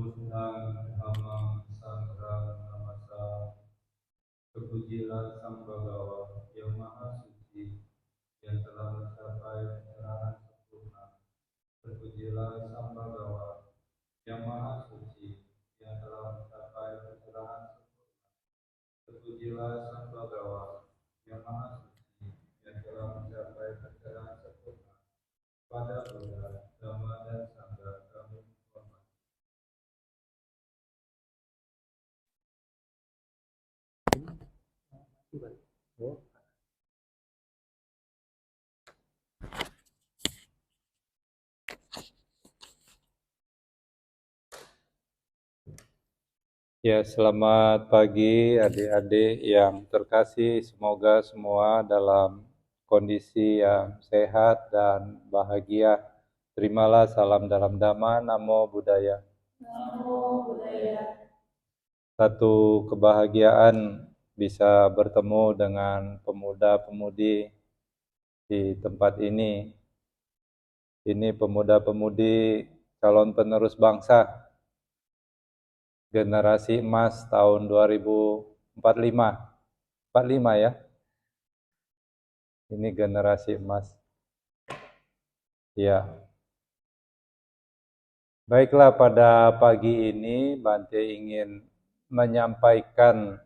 Buddhang Dhammang Sanghang Namasa. Terpujilah Sang Bhagawa yang Maha Suci, yang telah mencapai pencerahan sempurna. Terpujilah Sang Bhagawa yang Maha Suci, yang telah mencapai pencerahan sempurna. Terpujilah Sang Bhagawa yang Maha Suci, yang telah mencapai pencerahan sempurna. Pada Buddha, Dhamma dan Sangha kami hormati. Ya, selamat pagi adik-adik yang terkasih. Semoga semua dalam kondisi yang sehat dan bahagia. Terimalah salam dalam Dhamma, Namo Buddhaya. Namo Buddhaya. Satu kebahagiaan bisa bertemu dengan pemuda-pemudi di tempat ini. Ini pemuda-pemudi calon penerus bangsa. Generasi emas tahun 2045. 45 ya. Ini generasi emas. Ya. Baiklah, pada pagi ini Bante ingin menyampaikan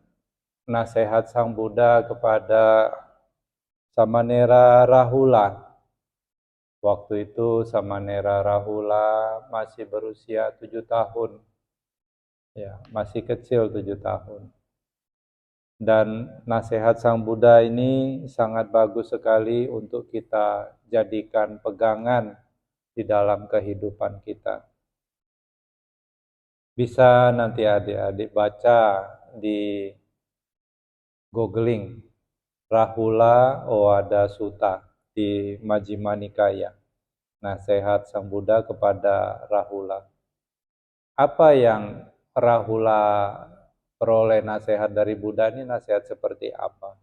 nasihat Sang Buddha kepada Samanera Rahula. Waktu itu Samanera Rahula masih berusia 7 tahun. Ya, masih kecil 7 tahun. Dan nasihat Sang Buddha ini sangat bagus sekali untuk kita jadikan pegangan di dalam kehidupan kita. Bisa nanti adik-adik baca di googling Rahula Owada Sutta di Majjhima Nikaya. Nasihat Sang Buddha kepada Rahula. Apa yang Rahula peroleh nasihat dari Buddha ini, nasihat seperti apa?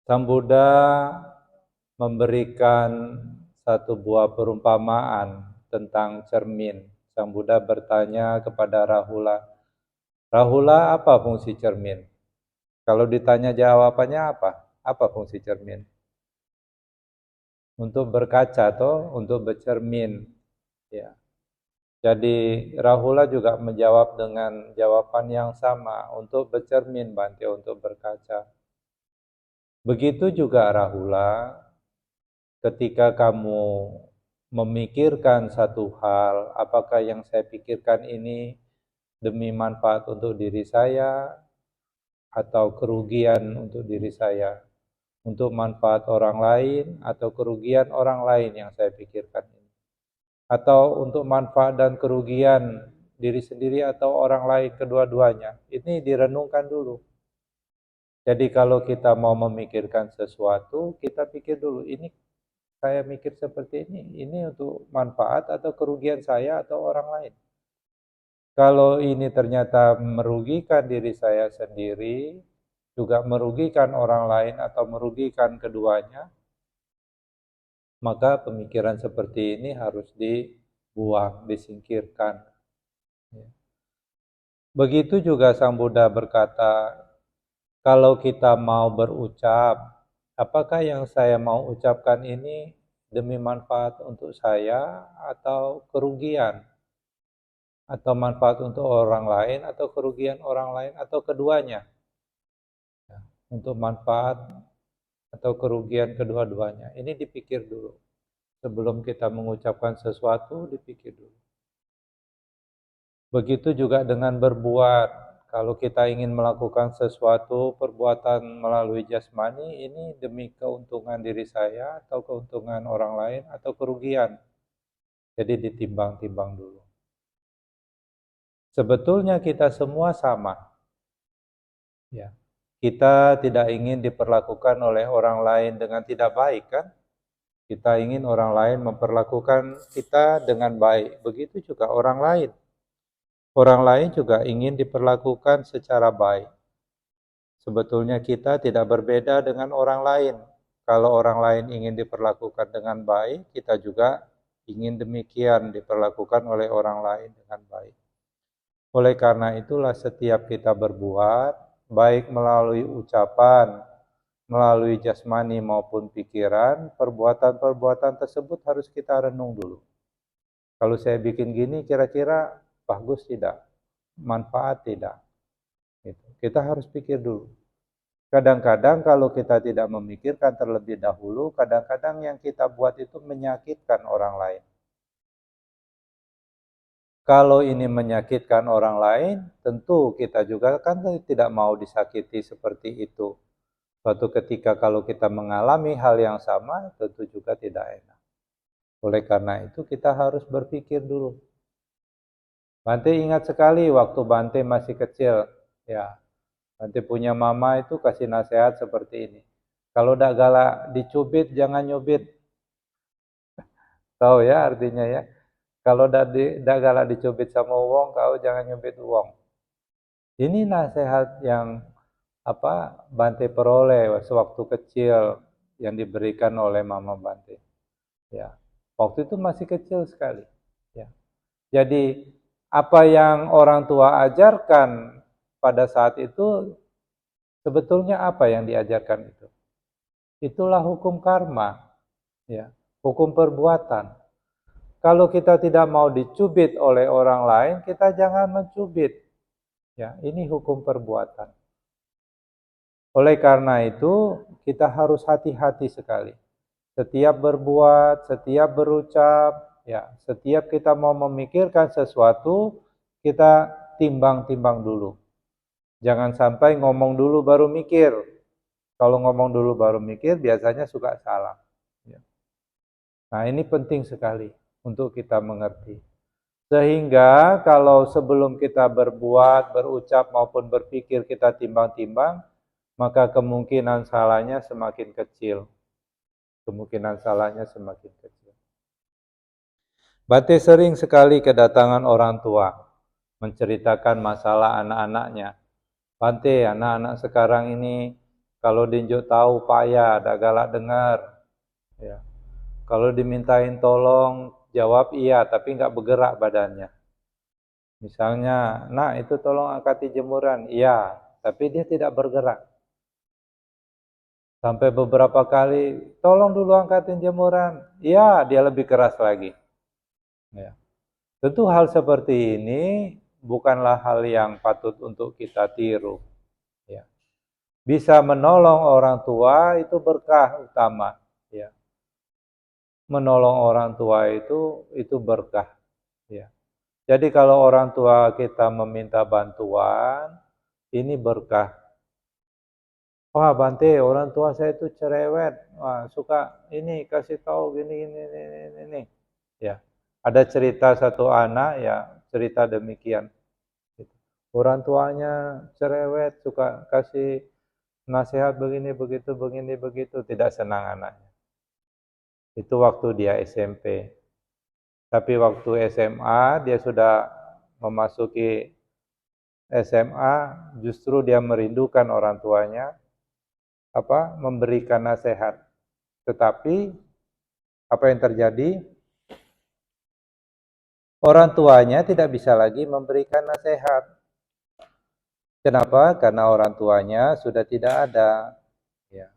Sang Buddha memberikan satu buah perumpamaan tentang cermin. Sang Buddha bertanya kepada Rahula, Rahula, apa fungsi cermin? Kalau ditanya jawabannya apa? Apa fungsi cermin? Untuk berkaca atau untuk bercermin. Ya. Jadi Rahula juga menjawab dengan jawaban yang sama, untuk bercermin Bante, untuk berkaca. Begitu juga Rahula, ketika kamu memikirkan satu hal, apakah yang saya pikirkan ini demi manfaat untuk diri saya atau kerugian untuk diri saya, untuk manfaat orang lain atau kerugian orang lain yang saya pikirkan ini, atau untuk manfaat dan kerugian diri sendiri atau orang lain, kedua-duanya. Ini direnungkan dulu. Jadi kalau kita mau memikirkan sesuatu, kita pikir dulu, ini saya mikir seperti ini untuk manfaat atau kerugian saya atau orang lain. Kalau ini ternyata merugikan diri saya sendiri, juga merugikan orang lain atau merugikan keduanya, maka pemikiran seperti ini harus dibuang, disingkirkan. Begitu juga Sang Buddha berkata, kalau kita mau berucap, apakah yang saya mau ucapkan ini demi manfaat untuk saya atau kerugian? Atau manfaat untuk orang lain atau kerugian orang lain atau keduanya? Untuk manfaat atau kerugian kedua-duanya. Ini dipikir dulu. Sebelum kita mengucapkan sesuatu, dipikir dulu. Begitu juga dengan berbuat. Kalau kita ingin melakukan sesuatu perbuatan melalui jasmani, ini demi keuntungan diri saya atau keuntungan orang lain atau kerugian. Jadi ditimbang-timbang dulu. Sebetulnya kita semua sama. Ya. Kita tidak ingin diperlakukan oleh orang lain dengan tidak baik, kan? Kita ingin orang lain memperlakukan kita dengan baik. Begitu juga orang lain. Orang lain juga ingin diperlakukan secara baik. Sebetulnya kita tidak berbeda dengan orang lain. Kalau orang lain ingin diperlakukan dengan baik, kita juga ingin demikian diperlakukan oleh orang lain dengan baik. Oleh karena itulah setiap kita berbuat, baik melalui ucapan, melalui jasmani maupun pikiran, perbuatan-perbuatan tersebut harus kita renung dulu. Kalau saya bikin gini, kira-kira bagus tidak? Manfaat tidak? Gitu. Kita harus pikir dulu. Kadang-kadang kalau kita tidak memikirkan terlebih dahulu, kadang-kadang yang kita buat itu menyakitkan orang lain. Kalau ini menyakitkan orang lain, tentu kita juga kan tidak mau disakiti seperti itu. Suatu ketika kalau kita mengalami hal yang sama, tentu juga tidak enak. Oleh karena itu kita harus berpikir dulu. Bante ingat sekali waktu Bante masih kecil, ya. Bante punya mama itu kasih nasihat seperti ini. Kalau dak galak dicubit, jangan nyubit. Tahu ya artinya ya. Kalau dak galak dicubit sama uang, kau jangan nyubit uang. Ini nasihat yang Bante peroleh sewaktu kecil yang diberikan oleh mama Bante. Ya, waktu itu masih kecil sekali. Ya, jadi apa yang orang tua ajarkan pada saat itu sebetulnya apa yang diajarkan itu? Itulah hukum karma, ya, hukum perbuatan. Kalau kita tidak mau dicubit oleh orang lain, kita jangan mencubit. Ya, ini hukum perbuatan. Oleh karena itu, kita harus hati-hati sekali. Setiap berbuat, setiap berucap, ya, setiap kita mau memikirkan sesuatu, kita timbang-timbang dulu. Jangan sampai ngomong dulu baru mikir. Kalau ngomong dulu baru mikir, biasanya suka salah. Ya. Nah, ini penting sekali untuk kita mengerti. Sehingga kalau sebelum kita berbuat, berucap maupun berpikir kita timbang-timbang, maka kemungkinan salahnya semakin kecil. Kemungkinan salahnya semakin kecil. Bante sering sekali kedatangan orang tua, menceritakan masalah anak-anaknya. Bante, anak-anak sekarang ini kalau dinjuk tahu payah, ada galak dengar. Ya. Kalau dimintain tolong, jawab iya, tapi nggak bergerak badannya. Misalnya, nak itu tolong angkati jemuran, iya, tapi dia tidak bergerak. Sampai beberapa kali, tolong dulu angkatin jemuran, iya, dia lebih keras lagi. Ya. Tentu hal seperti ini bukanlah hal yang patut untuk kita tiru. Ya. Bisa menolong orang tua itu berkah utama. Ya. Menolong orang tua itu berkah. Ya. Jadi kalau orang tua kita meminta bantuan, ini berkah. Wah Bante, orang tua saya itu cerewet, wah, suka ini kasih tahu gini. Ya, ada cerita satu anak ya cerita demikian. Orang tuanya cerewet, suka kasih nasihat begini begitu, tidak senang anaknya. Itu waktu dia SMP. Tapi waktu SMA dia sudah memasuki SMA, justru dia merindukan orang tuanya, memberikan nasihat. Tetapi apa yang terjadi? Orang tuanya tidak bisa lagi memberikan nasihat. Kenapa? Karena orang tuanya sudah tidak ada. Ya.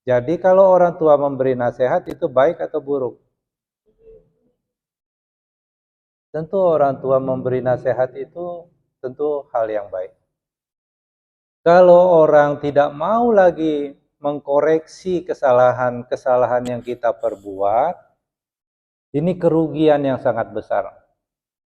Jadi kalau orang tua memberi nasihat itu baik atau buruk? Tentu orang tua memberi nasihat itu tentu hal yang baik. Kalau orang tidak mau lagi mengkoreksi kesalahan-kesalahan yang kita perbuat, ini kerugian yang sangat besar.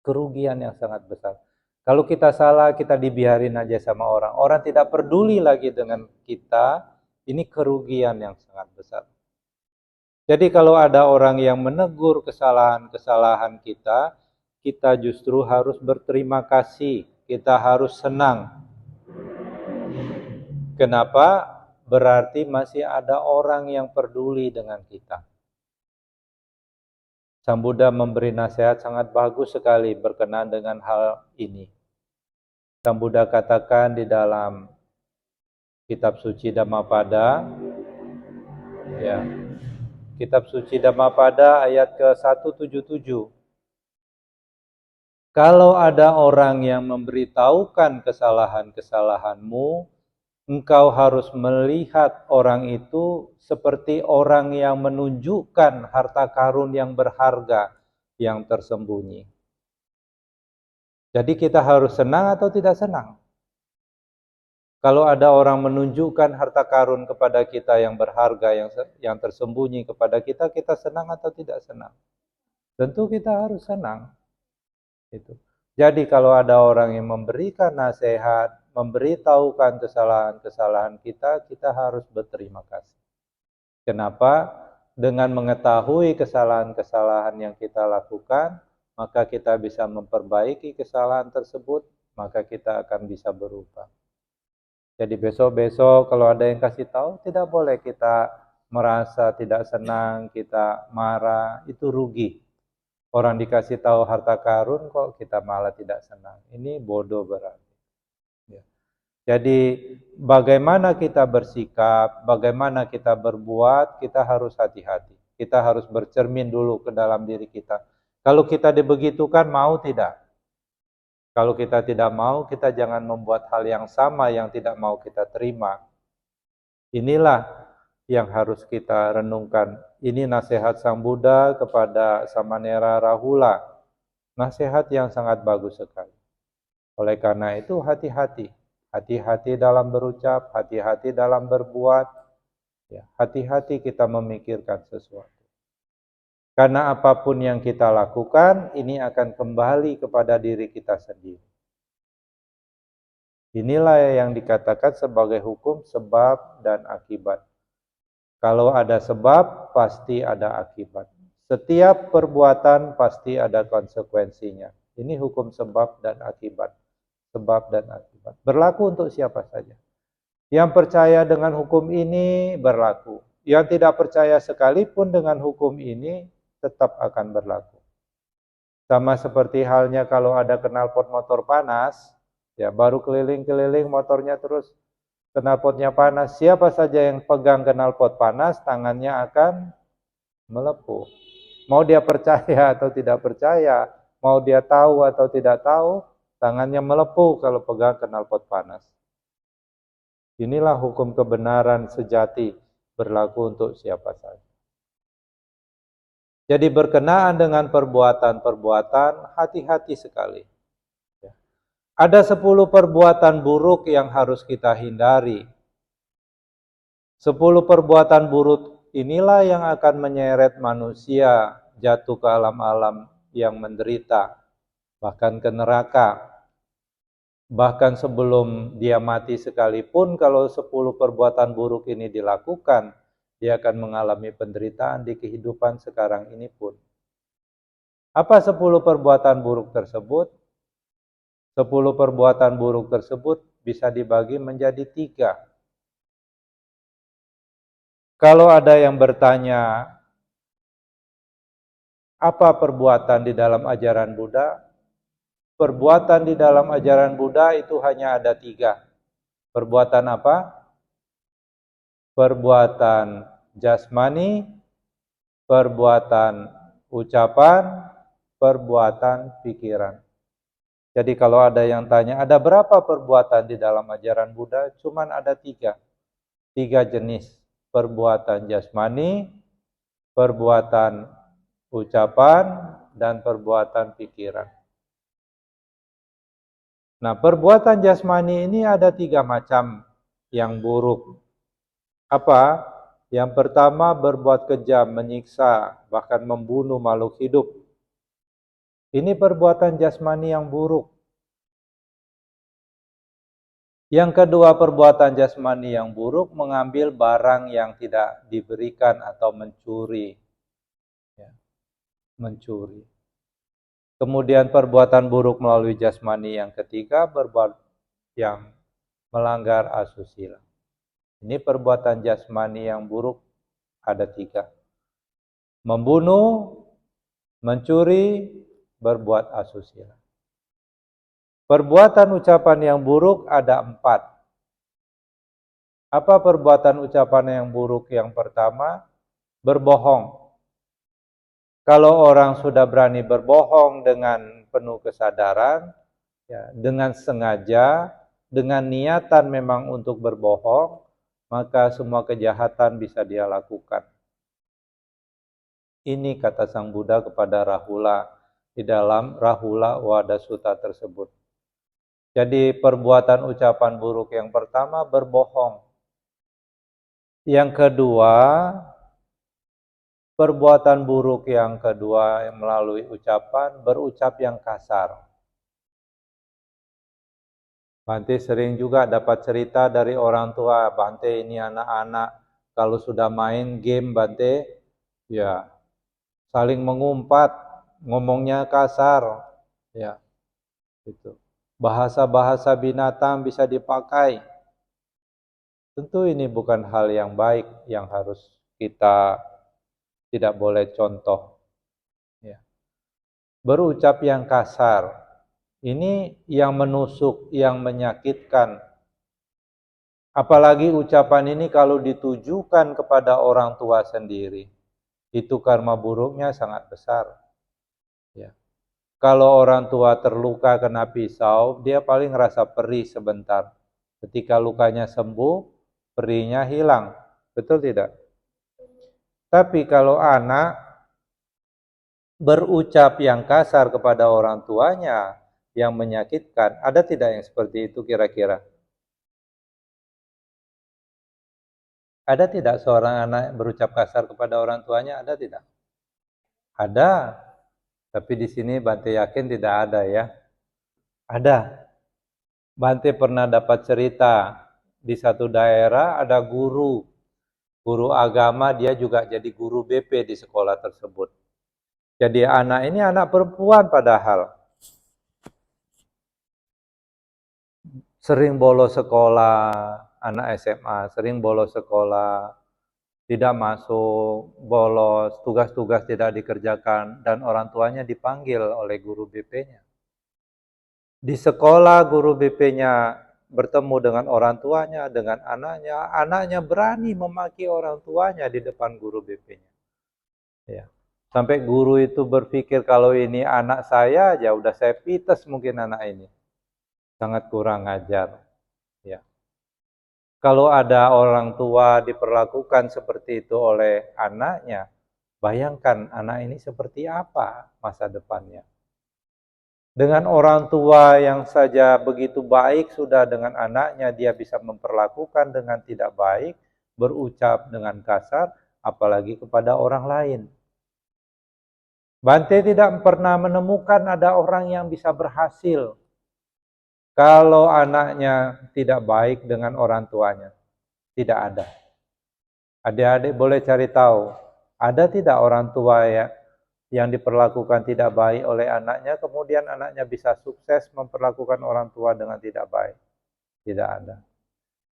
Kerugian yang sangat besar. Kalau kita salah, kita dibiarin aja sama orang. Orang tidak peduli lagi dengan kita, ini kerugian yang sangat besar. Jadi kalau ada orang yang menegur kesalahan-kesalahan kita, kita justru harus berterima kasih. Kita harus senang. Kenapa? Berarti masih ada orang yang peduli dengan kita. Sang Buddha memberi nasihat sangat bagus sekali berkenaan dengan hal ini. Sang Buddha katakan di dalam kitab suci Dhammapada, ya, kitab suci Dhammapada ayat ke-177. Kalau ada orang yang memberitahukan kesalahan-kesalahanmu, engkau harus melihat orang itu seperti orang yang menunjukkan harta karun yang berharga yang tersembunyi. Jadi kita harus senang atau tidak senang? Kalau ada orang menunjukkan harta karun kepada kita yang berharga, yang tersembunyi kepada kita, kita senang atau tidak senang? Tentu kita harus senang. Itu. Jadi kalau ada orang yang memberikan nasihat, memberitahukan kesalahan-kesalahan kita, kita harus berterima kasih. Kenapa? Dengan mengetahui kesalahan-kesalahan yang kita lakukan, maka kita bisa memperbaiki kesalahan tersebut, maka kita akan bisa berubah. Jadi besok-besok kalau ada yang kasih tahu, tidak boleh kita merasa tidak senang, kita marah, itu rugi. Orang dikasih tahu harta karun kok kita malah tidak senang. Ini bodoh berarti. Ya. Jadi bagaimana kita bersikap, bagaimana kita berbuat, kita harus hati-hati. Kita harus bercermin dulu ke dalam diri kita. Kalau kita dibegitukan, mau tidak? Kalau kita tidak mau, kita jangan membuat hal yang sama yang tidak mau kita terima. Inilah yang harus kita renungkan. Ini nasihat Sang Buddha kepada Samanera Rahula. Nasihat yang sangat bagus sekali. Oleh karena itu hati-hati. Hati-hati dalam berucap, hati-hati dalam berbuat. Ya, hati-hati kita memikirkan sesuatu. Karena apapun yang kita lakukan, ini akan kembali kepada diri kita sendiri. Inilah yang dikatakan sebagai hukum sebab dan akibat. Kalau ada sebab, pasti ada akibat. Setiap perbuatan pasti ada konsekuensinya. Ini hukum sebab dan akibat. Sebab dan akibat. Berlaku untuk siapa saja. Yang percaya dengan hukum ini berlaku. Yang tidak percaya sekalipun dengan hukum ini, tetap akan berlaku. Sama seperti halnya kalau ada knalpot motor panas, ya baru keliling-keliling motornya terus knalpotnya panas. Siapa saja yang pegang knalpot panas, tangannya akan melepuh. Mau dia percaya atau tidak percaya, mau dia tahu atau tidak tahu, tangannya melepuh kalau pegang knalpot panas. Inilah hukum kebenaran sejati berlaku untuk siapa saja. Jadi berkenaan dengan perbuatan-perbuatan, hati-hati sekali. Ada 10 perbuatan buruk yang harus kita hindari. 10 perbuatan buruk inilah yang akan menyeret manusia jatuh ke alam-alam yang menderita, bahkan ke neraka. Bahkan sebelum dia mati sekalipun, kalau 10 perbuatan buruk ini dilakukan, dia akan mengalami penderitaan di kehidupan sekarang ini pun. Apa 10 perbuatan buruk tersebut? 10 perbuatan buruk tersebut bisa dibagi menjadi 3. Kalau ada yang bertanya, apa perbuatan di dalam ajaran Buddha? Perbuatan di dalam ajaran Buddha itu hanya ada 3. Perbuatan apa? Perbuatan jasmani, perbuatan ucapan, perbuatan pikiran. Jadi kalau ada yang tanya, ada berapa perbuatan di dalam ajaran Buddha? Cuman ada 3. 3 jenis. Perbuatan jasmani, perbuatan ucapan, dan perbuatan pikiran. Nah, perbuatan jasmani ini ada 3 macam yang buruk. Apa? Yang pertama, berbuat kejam, menyiksa, bahkan membunuh makhluk hidup. Ini perbuatan jasmani yang buruk. Yang kedua, perbuatan jasmani yang buruk, mengambil barang yang tidak diberikan atau mencuri. Ya, mencuri. Kemudian perbuatan buruk melalui jasmani yang ketiga, berbuat yang melanggar asusila. Ini perbuatan jasmani yang buruk ada 3. Membunuh, mencuri, berbuat asusila. Perbuatan ucapan yang buruk ada 4. Apa perbuatan ucapan yang buruk yang pertama? Berbohong. Kalau orang sudah berani berbohong dengan penuh kesadaran, ya, dengan sengaja, dengan niatan memang untuk berbohong, maka semua kejahatan bisa dia lakukan. Ini kata Sang Buddha kepada Rahula di dalam Rahula Wada Sutta tersebut. Jadi perbuatan ucapan buruk yang pertama berbohong. Yang kedua, perbuatan buruk yang kedua melalui ucapan, berucap yang kasar. Bante sering juga dapat cerita dari orang tua, Bante ini anak-anak kalau sudah main game Bante, ya saling mengumpat, ngomongnya kasar, ya itu. Bahasa-bahasa binatang bisa dipakai. Tentu ini bukan hal yang baik yang harus kita tidak boleh contoh. Ya. Berucap yang kasar. Ini yang menusuk, yang menyakitkan. Apalagi ucapan ini kalau ditujukan kepada orang tua sendiri, itu karma buruknya sangat besar. Ya. Kalau orang tua terluka kena pisau, dia paling rasa perih sebentar. Ketika lukanya sembuh, perihnya hilang. Betul tidak? Tapi kalau anak berucap yang kasar kepada orang tuanya, yang menyakitkan, ada tidak yang seperti itu kira-kira? Ada tidak seorang anak berucap kasar kepada orang tuanya? Ada tidak? Ada. Tapi di sini Bante yakin tidak ada ya. Ada. Bante pernah dapat cerita di satu daerah ada guru agama, dia juga jadi guru BP di sekolah tersebut. Jadi anak ini anak perempuan padahal. Sering bolos sekolah, anak SMA, sering bolos sekolah, tidak masuk, bolos, tugas-tugas tidak dikerjakan, dan orang tuanya dipanggil oleh guru BP-nya. Di sekolah guru BP-nya bertemu dengan orang tuanya, dengan anaknya, anaknya berani memaki orang tuanya di depan guru BP-nya. Ya. Sampai guru itu berpikir kalau ini anak saya, ya udah saya pites mungkin anak ini. Sangat kurang ajar. Ya. Kalau ada orang tua diperlakukan seperti itu oleh anaknya, bayangkan anak ini seperti apa masa depannya. Dengan orang tua yang saja begitu baik sudah dengan anaknya, dia bisa memperlakukan dengan tidak baik, berucap dengan kasar, apalagi kepada orang lain. Bante tidak pernah menemukan ada orang yang bisa berhasil kalau anaknya tidak baik dengan orang tuanya. Tidak ada. Adik-adik boleh cari tahu, ada tidak orang tua yang diperlakukan tidak baik oleh anaknya, kemudian anaknya bisa sukses memperlakukan orang tua dengan tidak baik? Tidak ada.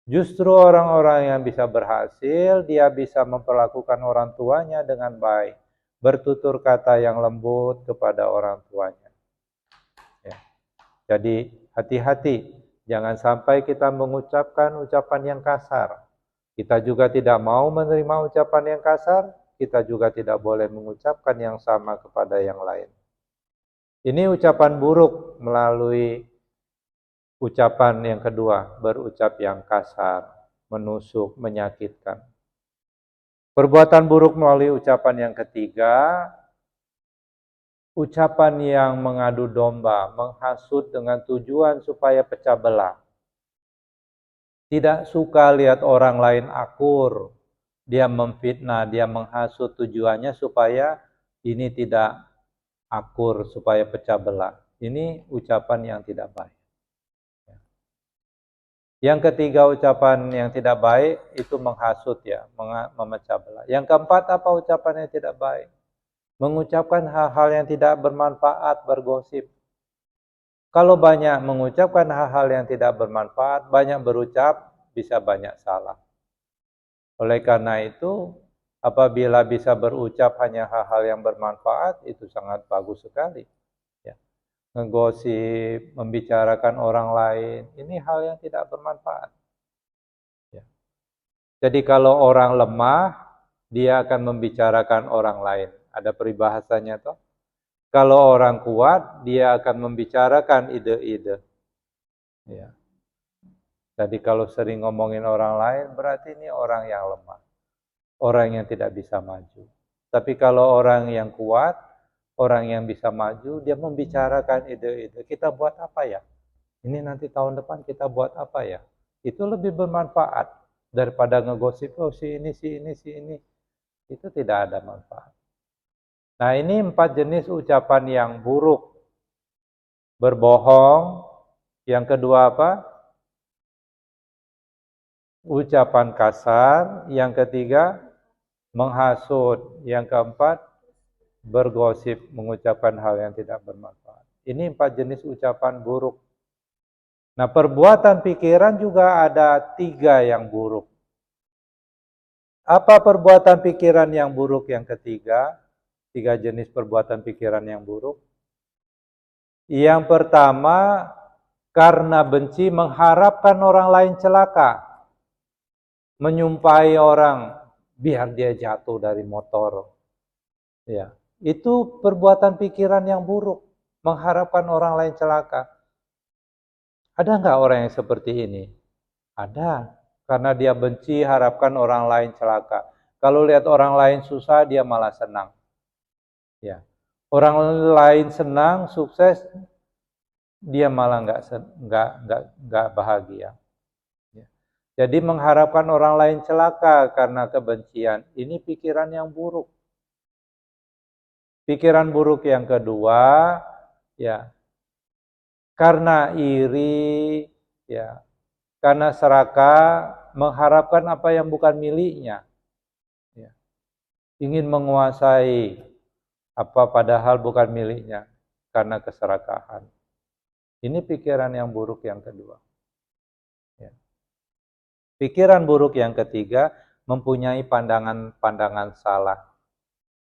Justru orang-orang yang bisa berhasil, dia bisa memperlakukan orang tuanya dengan baik, bertutur kata yang lembut kepada orang tuanya. Ya. Jadi hati-hati, jangan sampai kita mengucapkan ucapan yang kasar. Kita juga tidak mau menerima ucapan yang kasar, kita juga tidak boleh mengucapkan yang sama kepada yang lain. Ini ucapan buruk melalui ucapan yang kedua, berucap yang kasar, menusuk, menyakitkan. Perbuatan buruk melalui ucapan yang ketiga, ucapan yang mengadu domba, menghasut dengan tujuan supaya pecah belah. Tidak suka lihat orang lain akur, dia memfitnah, dia menghasut, tujuannya supaya ini tidak akur, supaya pecah belah. Ini ucapan yang tidak baik. Yang ketiga ucapan yang tidak baik itu menghasut ya, memecah belah. Yang keempat apa ucapan yang tidak baik? Mengucapkan hal-hal yang tidak bermanfaat, bergosip. Kalau banyak mengucapkan hal-hal yang tidak bermanfaat, banyak berucap, bisa banyak salah. Oleh karena itu, apabila bisa berucap hanya hal-hal yang bermanfaat, itu sangat bagus sekali. Ya. Ngegosip, membicarakan orang lain, ini hal yang tidak bermanfaat. Ya. Jadi kalau orang lemah, dia akan membicarakan orang lain. Ada peribahasanya toh. Kalau orang kuat, dia akan membicarakan ide-ide. Ya. Jadi kalau sering ngomongin orang lain, berarti ini orang yang lemah. Orang yang tidak bisa maju. Tapi kalau orang yang kuat, orang yang bisa maju, dia membicarakan ide-ide. Kita buat apa ya? Ini nanti tahun depan kita buat apa ya? Itu lebih bermanfaat daripada ngegosip, oh si ini, si ini, si ini. Itu tidak ada manfaat. Nah, ini 4 jenis ucapan yang buruk. Berbohong. Yang kedua apa? Ucapan kasar. Yang ketiga, menghasut. Yang keempat, bergosip, mengucapkan hal yang tidak bermanfaat. Ini 4 jenis ucapan buruk. Nah, perbuatan pikiran juga ada 3 yang buruk. Apa perbuatan pikiran yang buruk yang ketiga? 3 jenis perbuatan pikiran yang buruk. Yang pertama, karena benci mengharapkan orang lain celaka. Menyumpahi orang biar dia jatuh dari motor. Ya, itu perbuatan pikiran yang buruk, mengharapkan orang lain celaka. Ada nggak orang yang seperti ini? Ada, karena dia benci harapkan orang lain celaka. Kalau lihat orang lain susah, dia malah senang. Ya, orang lain senang, sukses, dia malah nggak bahagia. Ya. Jadi mengharapkan orang lain celaka karena kebencian, ini pikiran yang buruk. Pikiran buruk yang kedua, ya, karena iri, ya, karena serakah, mengharapkan apa yang bukan miliknya, ya, ingin menguasai apa padahal bukan miliknya karena keserakahan. Ini pikiran yang buruk yang kedua. Ya. Pikiran buruk yang ketiga, mempunyai pandangan-pandangan salah.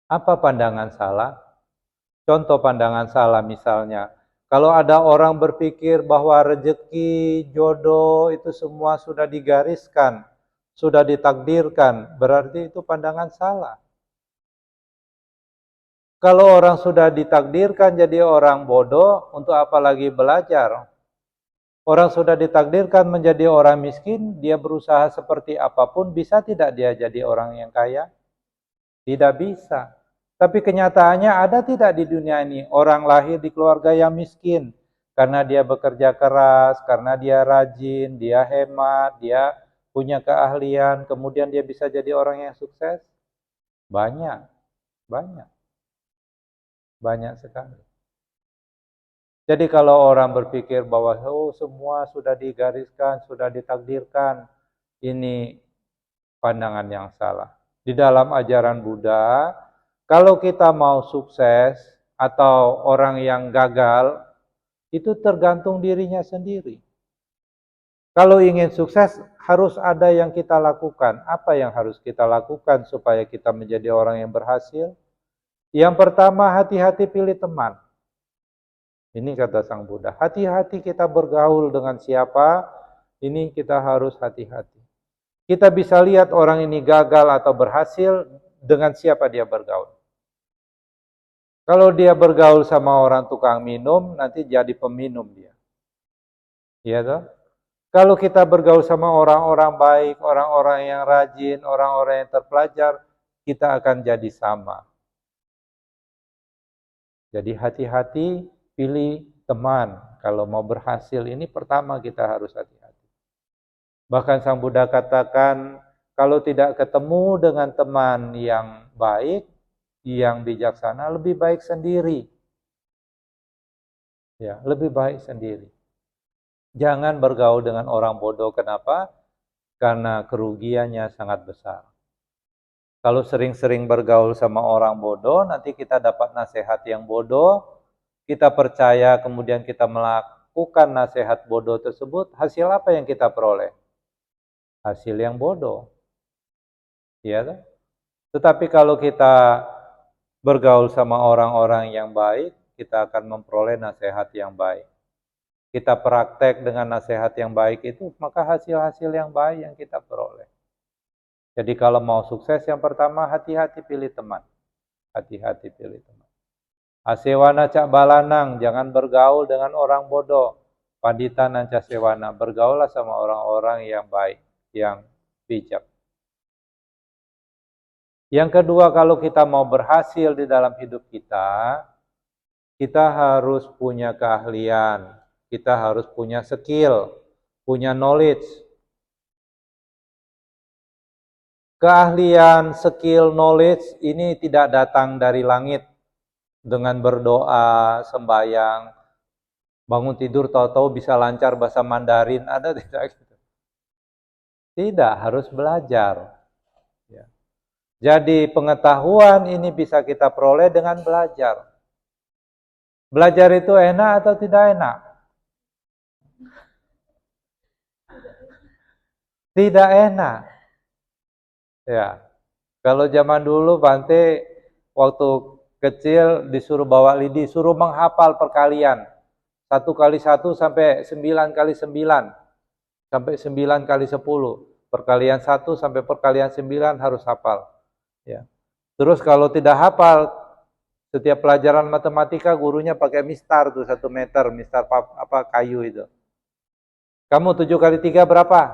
Apa pandangan salah? Contoh pandangan salah misalnya, kalau ada orang berpikir bahwa rezeki, jodoh itu semua sudah digariskan, sudah ditakdirkan, berarti itu pandangan salah. Kalau orang sudah ditakdirkan jadi orang bodoh, untuk apa lagi belajar? Orang sudah ditakdirkan menjadi orang miskin, dia berusaha seperti apapun, bisa tidak dia jadi orang yang kaya? Tidak bisa. Tapi kenyataannya ada tidak di dunia ini orang lahir di keluarga yang miskin karena dia bekerja keras, karena dia rajin, dia hemat, dia punya keahlian, kemudian dia bisa jadi orang yang sukses? Banyak, banyak, banyak sekali. Jadi kalau orang berpikir bahwa oh semua sudah digariskan, sudah ditakdirkan, ini pandangan yang salah. Di dalam ajaran Buddha, kalau kita mau sukses atau orang yang gagal, itu tergantung dirinya sendiri. Kalau ingin sukses, harus ada yang kita lakukan. Apa yang harus kita lakukan supaya kita menjadi orang yang berhasil? Yang pertama, hati-hati pilih teman. Ini kata Sang Buddha, hati-hati kita bergaul dengan siapa, ini kita harus hati-hati. Kita bisa lihat orang ini gagal atau berhasil dengan siapa dia bergaul. Kalau dia bergaul sama orang tukang minum, nanti jadi peminum dia. Iya toh? Kalau kita bergaul sama orang-orang baik, orang-orang yang rajin, orang-orang yang terpelajar, kita akan jadi sama. Jadi hati-hati pilih teman. Kalau mau berhasil ini pertama kita harus hati-hati. Bahkan Sang Buddha katakan, kalau tidak ketemu dengan teman yang baik, yang bijaksana, lebih baik sendiri. Ya, lebih baik sendiri. Jangan bergaul dengan orang bodoh. Kenapa? Karena kerugiannya sangat besar. Kalau sering-sering bergaul sama orang bodoh, nanti kita dapat nasihat yang bodoh, kita percaya, kemudian kita melakukan nasihat bodoh tersebut, hasil apa yang kita peroleh? Hasil yang bodoh. Ya, tetapi kalau kita bergaul sama orang-orang yang baik, kita akan memperoleh nasihat yang baik. Kita praktek dengan nasihat yang baik itu, maka hasil-hasil yang baik yang kita peroleh. Jadi kalau mau sukses, yang pertama hati-hati pilih teman. Hati-hati pilih teman. Asewana cak balanang, jangan bergaul dengan orang bodoh. Pandita nanca sewana, bergaullah sama orang-orang yang baik, yang bijak. Yang kedua, kalau kita mau berhasil di dalam hidup kita harus punya keahlian, kita harus punya skill, punya knowledge. Keahlian, skill, knowledge ini tidak datang dari langit dengan berdoa, sembahyang, bangun tidur tahu-tahu bisa lancar bahasa Mandarin, ada tidak gitu? Tidak, harus belajar. Ya. Jadi pengetahuan ini bisa kita peroleh dengan belajar. Belajar itu enak atau tidak enak? Tidak enak. Ya. Kalau zaman dulu Bante waktu kecil disuruh bawa lidi, suruh menghafal perkalian. 1 kali 1 sampai 9 kali 9. Sampai 9 kali 10. Perkalian 1 sampai perkalian 9 harus hafal. Ya. Terus kalau tidak hafal, setiap pelajaran matematika gurunya pakai mistar tuh 1 meter, mistar kayu itu. Kamu 7 kali 3 berapa?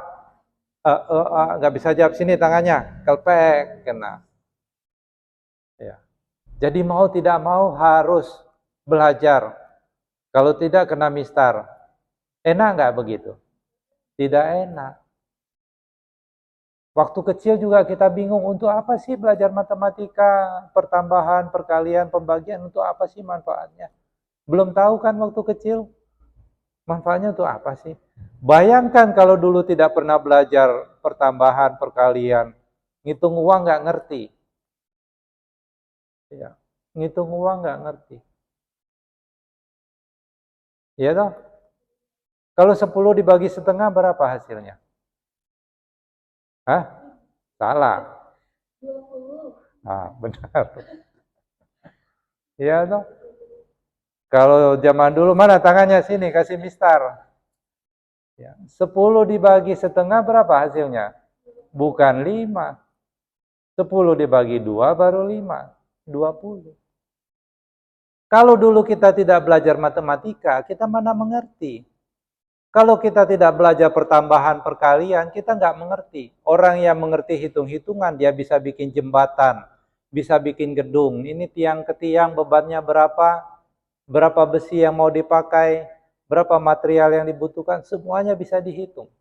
Nggak bisa jawab, sini tangannya, kelpek, kena. Ya. Jadi mau tidak mau harus belajar. Kalau tidak kena mistar. Enak nggak begitu? Tidak enak. Waktu kecil juga kita bingung untuk apa sih belajar matematika, pertambahan, perkalian, pembagian, untuk apa sih manfaatnya? Belum tahu kan waktu kecil manfaatnya untuk apa sih? Bayangkan kalau dulu tidak pernah belajar pertambahan, perkalian, ngitung uang nggak ngerti. Ya, ngitung uang nggak ngerti. Iya toh? Kalau 10 dibagi setengah berapa hasilnya? Hah? Salah. 20. Ah, benar. Iya toh? Kalau zaman dulu mana tangannya sini kasih mistar. Ya, 10 dibagi setengah berapa hasilnya? Bukan 5. 10 dibagi 2 baru 5. 20. Kalau dulu kita tidak belajar matematika, kita mana mengerti. Kalau kita tidak belajar pertambahan perkalian, kita nggak mengerti. Orang yang mengerti hitung-hitungan, dia bisa bikin jembatan, bisa bikin gedung. Ini tiang ke tiang bebannya berapa, berapa besi yang mau dipakai, berapa material yang dibutuhkan, semuanya bisa dihitung.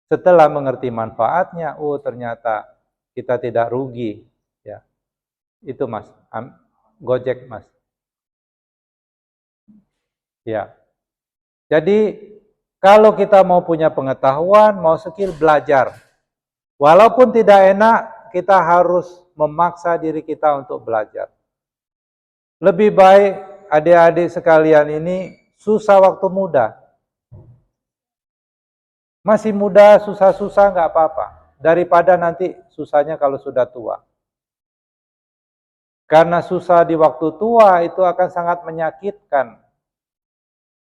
Setelah mengerti manfaatnya, oh ternyata kita tidak rugi. Ya, itu mas, Gojek mas. Ya, jadi kalau kita mau punya pengetahuan, mau skill, belajar. Walaupun tidak enak, kita harus memaksa diri kita untuk belajar. Lebih baik adik-adik sekalian ini susah waktu muda. Masih muda, susah-susah nggak apa-apa. Daripada nanti susahnya kalau sudah tua. Karena susah di waktu tua itu akan sangat menyakitkan.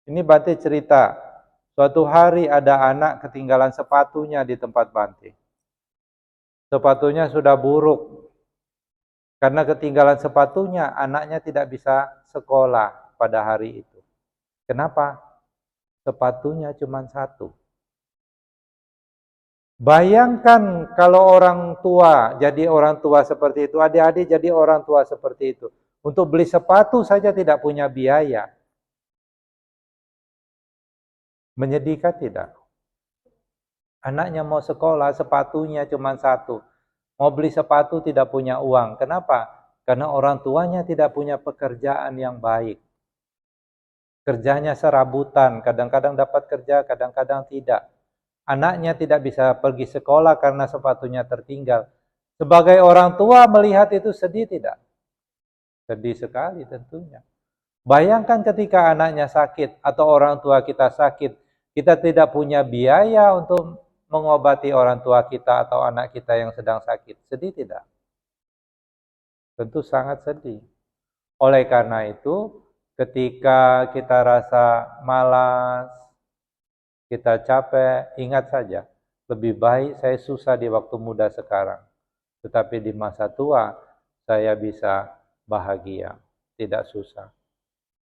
Ini Bante cerita, suatu hari ada anak ketinggalan sepatunya di tempat Bante. Sepatunya sudah buruk. Karena ketinggalan sepatunya, anaknya tidak bisa sekolah pada hari itu. Kenapa? Sepatunya cuma 1. Bayangkan kalau orang tua, jadi orang tua seperti itu, adik-adik jadi orang tua seperti itu. Untuk beli sepatu saja tidak punya biaya. Menyedihkan tidak? Anaknya mau sekolah, sepatunya cuma 1. Mau beli sepatu tidak punya uang. Kenapa? Karena orang tuanya tidak punya pekerjaan yang baik. Kerjanya serabutan, kadang-kadang dapat kerja, kadang-kadang tidak. Anaknya tidak bisa pergi sekolah karena sepatunya tertinggal. Sebagai orang tua melihat itu sedih tidak? Sedih sekali tentunya. Bayangkan ketika anaknya sakit atau orang tua kita sakit, kita tidak punya biaya untuk mengobati orang tua kita atau anak kita yang sedang sakit. Sedih tidak? Tentu sangat sedih. Oleh karena itu, ketika kita rasa malas, kita capek, ingat saja, lebih baik saya susah di waktu muda sekarang. Tetapi di masa tua, saya bisa bahagia, tidak susah.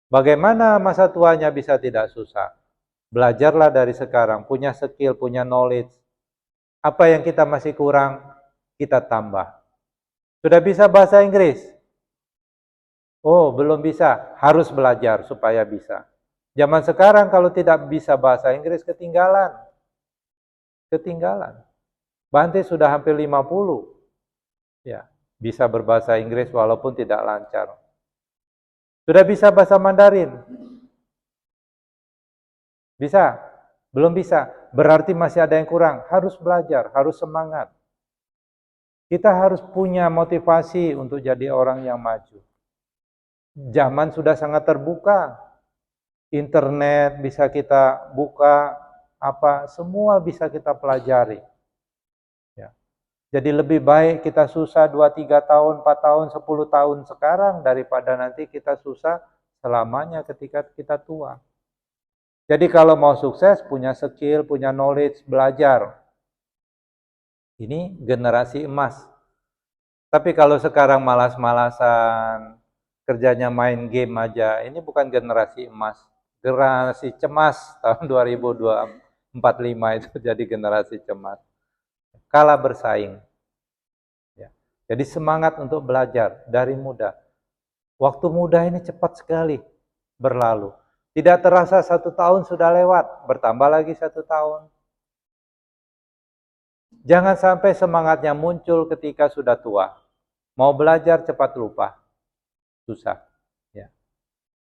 Bagaimana masa tuanya bisa tidak susah? Belajarlah dari sekarang, punya skill, punya knowledge. Apa yang kita masih kurang, kita tambah. Sudah bisa bahasa Inggris? Oh, belum bisa, harus belajar supaya bisa. Zaman sekarang kalau tidak bisa bahasa Inggris, ketinggalan. Ketinggalan. Bante sudah hampir 50. Ya, bisa berbahasa Inggris walaupun tidak lancar. Sudah bisa bahasa Mandarin? Bisa? Belum bisa? Berarti masih ada yang kurang. Harus belajar, harus semangat. Kita harus punya motivasi untuk jadi orang yang maju. Zaman sudah sangat terbuka. Internet bisa kita buka, semua bisa kita pelajari. Ya. Jadi lebih baik kita susah 2-3 tahun, 4 tahun, 10 tahun sekarang daripada nanti kita susah selamanya ketika kita tua. Jadi kalau mau sukses, punya skill, punya knowledge, belajar. Ini generasi emas. Tapi kalau sekarang malas-malasan, kerjanya main game aja, ini bukan generasi emas. Generasi cemas tahun 2045 itu jadi generasi cemas. Kalah bersaing. Ya. Jadi semangat untuk belajar dari muda. Waktu muda ini cepat sekali berlalu. Tidak terasa 1 tahun sudah lewat, bertambah lagi 1 tahun. Jangan sampai semangatnya muncul ketika sudah tua. Mau belajar cepat lupa. Susah. Ya.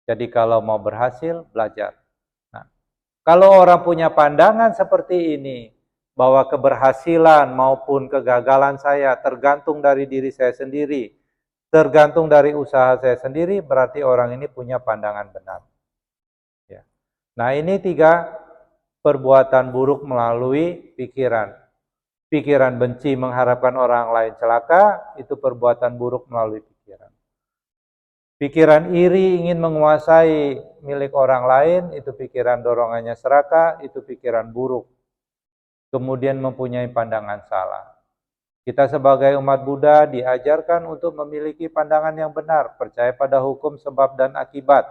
Jadi kalau mau berhasil, belajar. Nah, kalau orang punya pandangan seperti ini, bahwa keberhasilan maupun kegagalan saya tergantung dari diri saya sendiri, tergantung dari usaha saya sendiri, berarti orang ini punya pandangan benar. Ya. Nah, ini 3 perbuatan buruk melalui pikiran. Pikiran benci mengharapkan orang lain celaka, itu perbuatan buruk melalui pikiran. Pikiran iri ingin menguasai milik orang lain, itu pikiran dorongannya serakah, itu pikiran buruk. Kemudian mempunyai pandangan salah. Kita sebagai umat Buddha diajarkan untuk memiliki pandangan yang benar, percaya pada hukum sebab dan akibat.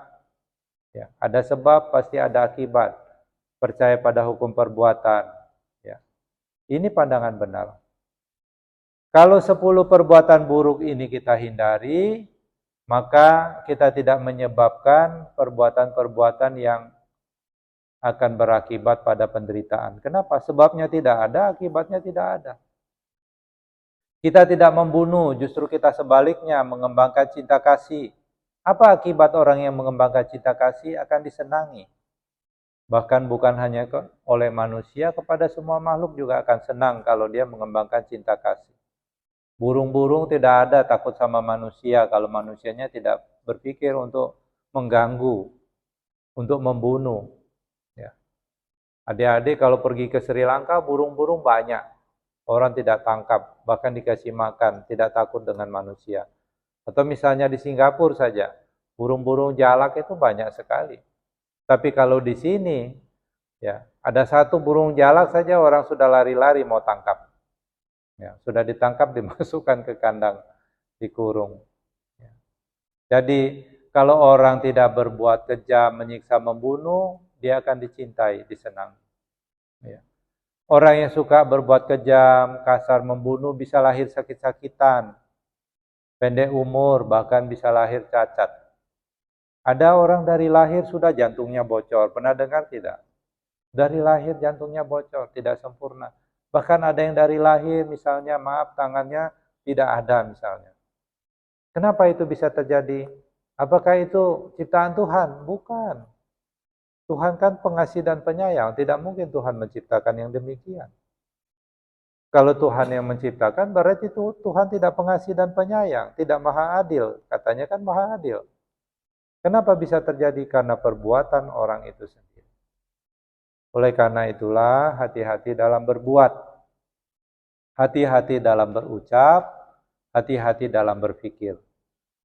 Ya, ada sebab pasti ada akibat. Percaya pada hukum perbuatan. Ya. Ini pandangan benar. Kalau 10 perbuatan buruk ini kita hindari, maka kita tidak menyebabkan perbuatan-perbuatan yang akan berakibat pada penderitaan. Kenapa? Sebabnya tidak ada, akibatnya tidak ada. Kita tidak membunuh, justru kita sebaliknya mengembangkan cinta kasih. Apa akibat orang yang mengembangkan cinta kasih? Akan disenangi. Bahkan bukan hanya oleh manusia, kepada semua makhluk juga akan senang kalau dia mengembangkan cinta kasih. Burung-burung tidak ada takut sama manusia kalau manusianya tidak berpikir untuk mengganggu, untuk membunuh. Ya. Adik-adik kalau pergi ke Sri Lanka, burung-burung banyak. Orang tidak tangkap, bahkan dikasih makan, tidak takut dengan manusia. Atau misalnya di Singapura saja, burung-burung jalak itu banyak sekali. Tapi kalau di sini, ya ada 1 burung jalak saja orang sudah lari-lari mau tangkap. Ya, sudah ditangkap, dimasukkan ke kandang, dikurung. Ya. Jadi kalau orang tidak berbuat kejam, menyiksa, membunuh, dia akan dicintai, disenangi. Ya. Orang yang suka berbuat kejam, kasar, membunuh bisa lahir sakit-sakitan, pendek umur, bahkan bisa lahir cacat. Ada orang dari lahir sudah jantungnya bocor, pernah dengar tidak? Dari lahir jantungnya bocor, tidak sempurna. Bahkan ada yang dari lahir misalnya, tangannya tidak ada misalnya. Kenapa itu bisa terjadi? Apakah itu ciptaan Tuhan? Bukan. Tuhan kan pengasih dan penyayang, tidak mungkin Tuhan menciptakan yang demikian. Kalau Tuhan yang menciptakan, berarti Tuhan tidak pengasih dan penyayang, tidak maha adil. Katanya kan maha adil. Kenapa bisa terjadi? Karena perbuatan orang itu sendiri. Oleh karena itulah, hati-hati dalam berbuat. Hati-hati dalam berucap, hati-hati dalam berpikir.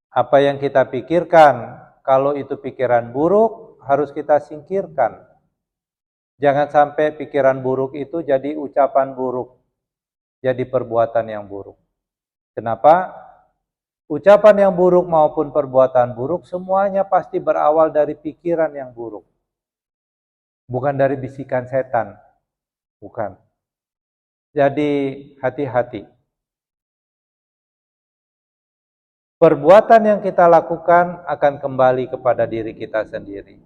Apa yang kita pikirkan, kalau itu pikiran buruk, harus kita singkirkan. Jangan sampai pikiran buruk itu jadi ucapan buruk, jadi perbuatan yang buruk. Kenapa? Ucapan yang buruk maupun perbuatan buruk semuanya pasti berawal dari pikiran yang buruk. Bukan dari bisikan setan. Bukan. Jadi hati-hati. Perbuatan yang kita lakukan akan kembali kepada diri kita sendiri.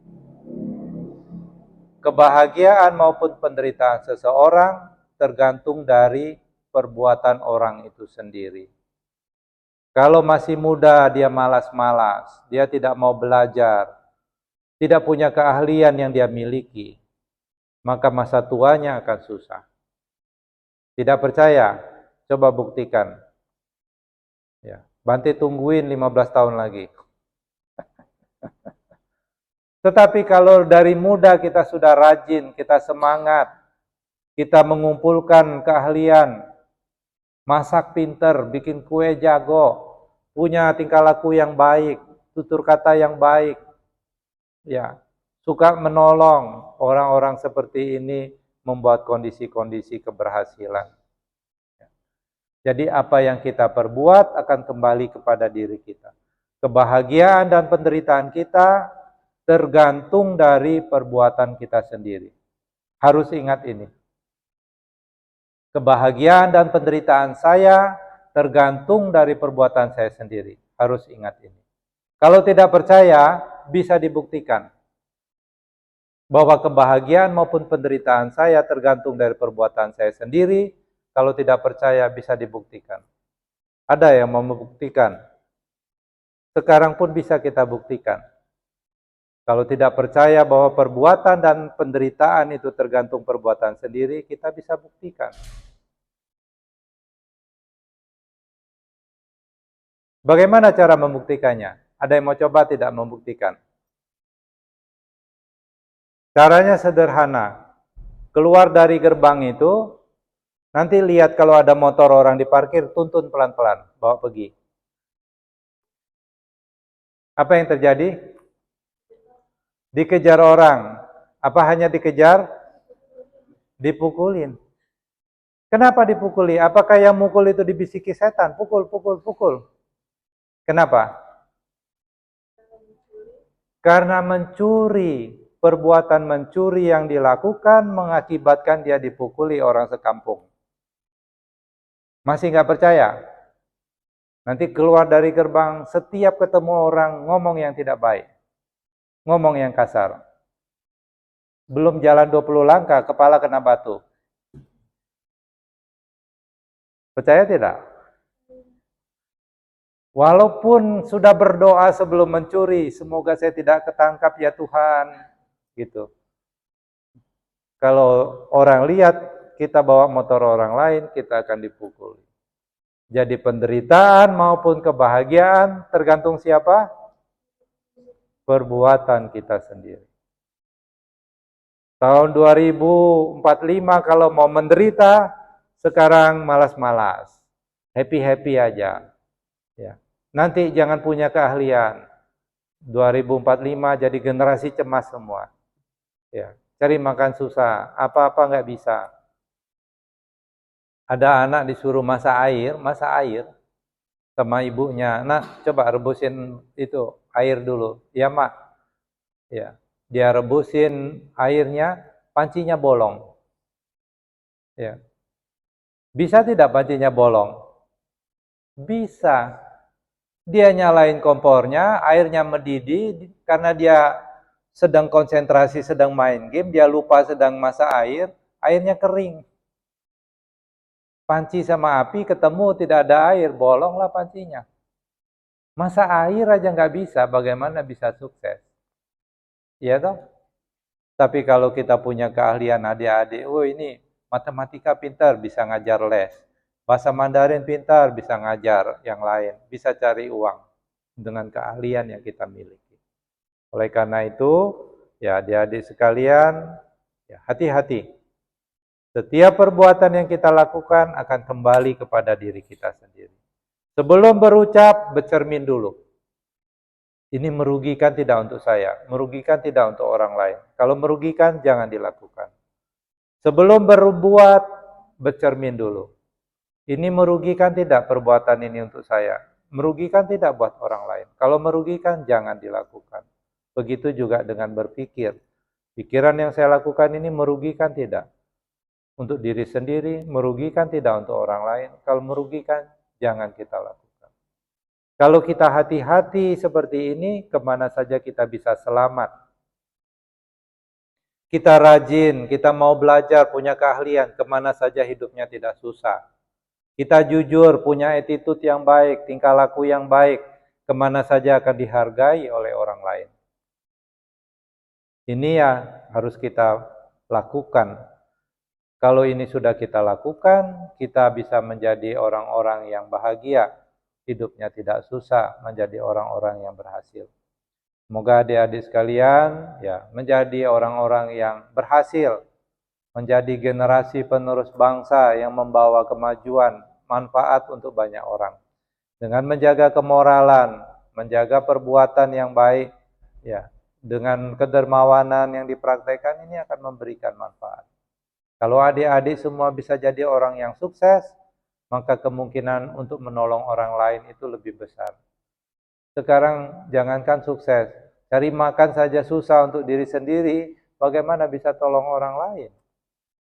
Kebahagiaan maupun penderitaan seseorang tergantung dari perbuatan orang itu sendiri. Kalau masih muda dia malas-malas, dia tidak mau belajar, tidak punya keahlian yang dia miliki, maka masa tuanya akan susah. Tidak percaya? Coba buktikan. Ya, Bante tungguin 15 tahun lagi. Tetapi kalau dari muda kita sudah rajin, kita semangat, kita mengumpulkan keahlian, masak pinter, bikin kue jago, punya tingkah laku yang baik, tutur kata yang baik, ya, suka menolong orang-orang seperti ini membuat kondisi-kondisi keberhasilan. Jadi apa yang kita perbuat akan kembali kepada diri kita. Kebahagiaan dan penderitaan kita tergantung dari perbuatan kita sendiri. Harus ingat ini. Kebahagiaan dan penderitaan saya tergantung dari perbuatan saya sendiri. Harus ingat ini. Kalau tidak percaya, bisa dibuktikan bahwa kebahagiaan maupun penderitaan saya tergantung dari perbuatan saya sendiri. Kalau tidak percaya, bisa dibuktikan. Ada yang mau membuktikan? Sekarang pun bisa kita buktikan. Kalau tidak percaya bahwa perbuatan dan penderitaan itu tergantung perbuatan sendiri, kita bisa buktikan. Bagaimana cara membuktikannya? Ada yang mau coba tidak membuktikan? Caranya sederhana. Keluar dari gerbang itu, nanti lihat kalau ada motor orang diparkir, tuntun pelan-pelan, bawa pergi. Apa yang terjadi? Dikejar orang. Apa hanya dikejar? Dipukulin. Kenapa dipukuli? Apakah yang mukul itu dibisiki setan? Pukul, pukul, pukul. Kenapa? Karena mencuri. Perbuatan mencuri yang dilakukan mengakibatkan dia dipukuli orang sekampung. Masih nggak percaya? Nanti keluar dari gerbang, setiap ketemu orang ngomong yang tidak baik. Ngomong yang kasar. Belum jalan 20 langkah, kepala kena batu. Percaya tidak? Walaupun sudah berdoa sebelum mencuri, semoga saya tidak ketangkap ya Tuhan. Gitu. Kalau orang lihat kita bawa motor orang lain, kita akan dipukul. Jadi penderitaan maupun kebahagiaan tergantung siapa? Perbuatan kita sendiri. Tahun 2045 kalau mau menderita, sekarang malas-malas. Happy-happy aja. Ya. Nanti jangan punya keahlian. 2045 jadi generasi cemas semua. Ya. Cari makan susah, apa-apa nggak bisa. Ada anak disuruh masak air sama ibunya. Nah, coba rebusin itu air dulu. Ya, Mak. Ya. Dia rebusin airnya, pancinya bolong. Ya. Bisa tidak pancinya bolong? Bisa. Dia nyalain kompornya, airnya mendidih karena dia sedang konsentrasi, sedang main game, dia lupa sedang masak air, airnya kering. Panci sama api ketemu tidak ada air, bolonglah pancinya. Masak air aja nggak bisa, bagaimana bisa sukses? Iya toh? Tapi kalau kita punya keahlian adik-adik, oh ini matematika pintar, bisa ngajar les. Bahasa Mandarin pintar, bisa ngajar yang lain. Bisa cari uang dengan keahlian yang kita miliki. Oleh karena itu, ya adik-adik sekalian, ya hati-hati. Setiap perbuatan yang kita lakukan akan kembali kepada diri kita sendiri. Sebelum berucap, bercermin dulu. Ini merugikan tidak untuk saya, merugikan tidak untuk orang lain. Kalau merugikan, jangan dilakukan. Sebelum berbuat, bercermin dulu. Ini merugikan tidak perbuatan ini untuk saya? Merugikan tidak buat orang lain. Kalau merugikan, jangan dilakukan. Begitu juga dengan berpikir. Pikiran yang saya lakukan ini merugikan tidak? Untuk diri sendiri, merugikan tidak untuk orang lain? Kalau merugikan, jangan kita lakukan. Kalau kita hati-hati seperti ini, kemana saja kita bisa selamat. Kita rajin, kita mau belajar, punya keahlian, kemana saja hidupnya tidak susah. Kita jujur, punya attitude yang baik, tingkah laku yang baik, kemana saja akan dihargai oleh orang lain. Ini ya harus kita lakukan. Kalau ini sudah kita lakukan, kita bisa menjadi orang-orang yang bahagia, hidupnya tidak susah, menjadi orang-orang yang berhasil. Semoga adik-adik sekalian ya menjadi orang-orang yang berhasil, menjadi generasi penerus bangsa yang membawa kemajuan, manfaat untuk banyak orang. Dengan menjaga kemoralan, menjaga perbuatan yang baik, ya, dengan kedermawanan yang dipraktekkan ini akan memberikan manfaat. Kalau adik-adik semua bisa jadi orang yang sukses, maka kemungkinan untuk menolong orang lain itu lebih besar. Sekarang jangankan sukses, cari makan saja susah untuk diri sendiri, bagaimana bisa tolong orang lain?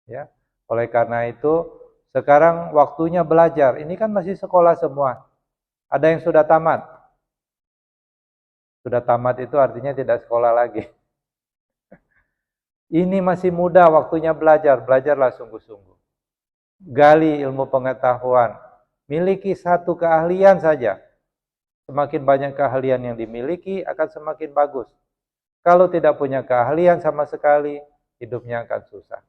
Ya, oleh karena itu sekarang waktunya belajar. Ini kan masih sekolah semua. Ada yang sudah tamat. Sudah tamat itu artinya tidak sekolah lagi. Ini masih muda, waktunya belajar. Belajarlah sungguh-sungguh. Gali ilmu pengetahuan. Miliki satu keahlian saja. Semakin banyak keahlian yang dimiliki akan semakin bagus. Kalau tidak punya keahlian sama sekali, hidupnya akan susah.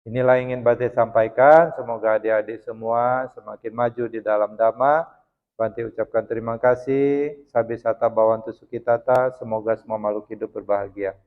Inilah yang ingin Bante sampaikan, semoga adik-adik semua semakin maju di dalam Dhamma. Bante ucapkan terima kasih, Sabisata Bhavantu Sukhitata, semoga semua makhluk hidup berbahagia.